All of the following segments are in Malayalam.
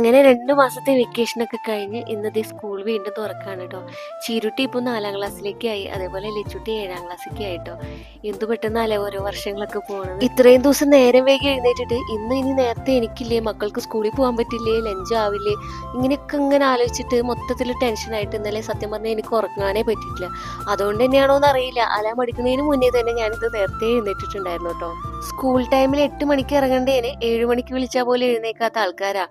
അങ്ങനെ 2 മാസത്തെ വെക്കേഷനൊക്കെ കഴിഞ്ഞ് ഇന്നതേ സ്കൂൾ വീണ്ടും തുറക്കാണ് ട്ടോ. ചീരുട്ടി ഇപ്പൊ 4ാം ക്ലാസ്സിലേക്കായി. അതേപോലെ ലിച്ചുട്ടി 7ാം ക്ലാസ്സിലേക്ക് ആയിട്ടോ. എന്ത് പെട്ടെന്നാല്ലേ ഓരോ വർഷങ്ങളൊക്കെ പോണത്. ഇത്രയും ദിവസം നേരം വൈകി എഴുന്നേറ്റിട്ട് ഇനി നേരത്തെ എനിക്കില്ലേ, മക്കൾക്ക് സ്കൂളിൽ പോകാൻ പറ്റില്ലേ, ലഞ്ച് ആവില്ലേ, ഇങ്ങനെ ആലോചിച്ചിട്ട് മൊത്തത്തിൽ ടെൻഷനായിട്ട് ഇന്നലെ സത്യം പറഞ്ഞാൽ എനിക്ക് ഉറങ്ങാനേ പറ്റിയിട്ടില്ല. അതുകൊണ്ട് തന്നെയാണോന്ന് അറിയില്ല, അലാം അടിക്കുന്നതിന് മുന്നേ തന്നെ ഞാനിത് നേരത്തെ എഴുന്നേറ്റിട്ടുണ്ടായിരുന്നു കേട്ടോ. സ്കൂൾ ടൈമിൽ 8 മണിക്ക് ഇറങ്ങണ്ടേനെ 7 മണിക്ക് വിളിച്ചാൽ പോലും എഴുന്നേക്കാത്ത ആൾക്കാരാ.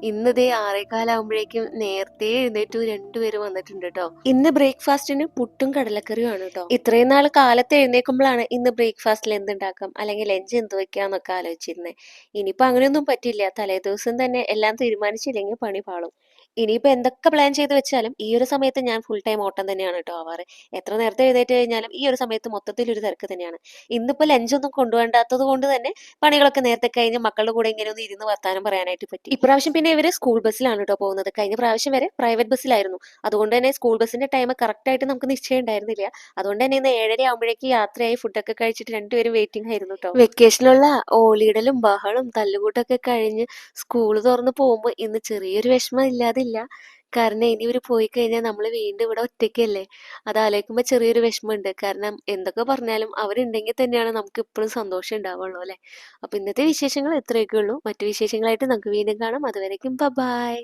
ഇന്നതേ 6:15 ആകുമ്പോഴേക്കും നേരത്തെ എഴുന്നേറ്റു രണ്ടുപേരും വന്നിട്ടുണ്ട് കേട്ടോ. ഇന്ന് ബ്രേക്ക്ഫാസ്റ്റിന് പുട്ടും കടലക്കറിയും ആണ് കേട്ടോ. ഇത്രയും നാൾ കാലത്ത് എഴുന്നേൽക്കുമ്പോഴാണ് ഇന്ന് ബ്രേക്ക്ഫാസ്റ്റിൽ എന്തുണ്ടാക്കാം അല്ലെങ്കിൽ ലഞ്ച് എന്ത് വെക്കാന്നൊക്കെ ആലോചിച്ചിരുന്നത്. ഇനിയിപ്പോ അങ്ങനെയൊന്നും പറ്റില്ല. തലേ ദിവസം തന്നെ എല്ലാം തീരുമാനിച്ചില്ലെങ്കിൽ പണി പാളും. ഇനിയിപ്പോ എന്തൊക്കെ പ്ലാൻ ചെയ്ത് വെച്ചാലും ഈ ഒരു സമയത്ത് ഞാൻ ഫുൾ ടൈം ഓട്ടം തന്നെയാണ് കേട്ടോ ആവാറ്. എത്ര നേരത്തെ എഴുന്നേറ്റ് കഴിഞ്ഞാലും ഈ ഒരു സമയത്ത് മൊത്തത്തിൽ ഒരു തിരക്ക് തന്നെയാണ്. ഇന്നിപ്പോ ലഞ്ചൊന്നും കൊണ്ടുവേണ്ടാത്തത് കൊണ്ട് തന്നെ പണികളൊക്കെ നേരത്തെ കഴിഞ്ഞ് മക്കളുടെ കൂടെ ഇങ്ങനെ ഒന്ന് ഇരുന്ന് വർത്താനം പറയാനായിട്ട് പറ്റി. ഇപ്രാവശ്യം പിന്നെ ഇവര് സ്കൂൾ ബസ്സിലാണ് കേട്ടോ പോകുന്നത്. കഴിഞ്ഞ പ്രാവശ്യം വരെ പ്രൈവറ്റ് ബസ്സിലായിരുന്നു. അതുകൊണ്ട് തന്നെ സ്കൂൾ ബസ്സിന്റെ ടൈം കറക്റ്റ് ആയിട്ട് നമുക്ക് നിശ്ചയം ഉണ്ടായിരുന്നില്ല. അതുകൊണ്ട് തന്നെ ഇന്ന് 7:30 ആകുമ്പോഴേക്ക് യാത്രയായി ഫുഡൊക്കെ കഴിച്ചിട്ട് രണ്ടുപേരും വെയിറ്റിംഗ് ആയിരുന്നു കേട്ടോ. വെക്കേഷനിലുള്ള ഓളിയിടലും ബഹളും തല്ലുകൂട്ടൊക്കെ കഴിഞ്ഞ് സ്കൂൾ തുറന്ന് പോകുമ്പോൾ ഇന്ന് ചെറിയൊരു വിഷമം ഇല്ലാതില്ല. കാരണം ഇനി ഇവര് പോയി കഴിഞ്ഞാൽ നമ്മൾ വീണ്ടും ഇവിടെ ഒറ്റയ്ക്കല്ലേ. അത് ആലോചിക്കുമ്പോൾ ചെറിയൊരു വിഷമമുണ്ട്. കാരണം എന്തൊക്കെ പറഞ്ഞാലും അവരുണ്ടെങ്കിൽ തന്നെയാണ് നമുക്ക് ഇപ്പോഴും സന്തോഷം ഉണ്ടാവുള്ളൂ അല്ലെ. അപ്പൊ ഇന്നത്തെ വിശേഷങ്ങൾ ഇത്രയൊക്കെ ഉള്ളൂ. മറ്റു വിശേഷങ്ങളായിട്ട് നമുക്ക് വീണ്ടും കാണാം. അതുവരേക്കും ബൈ.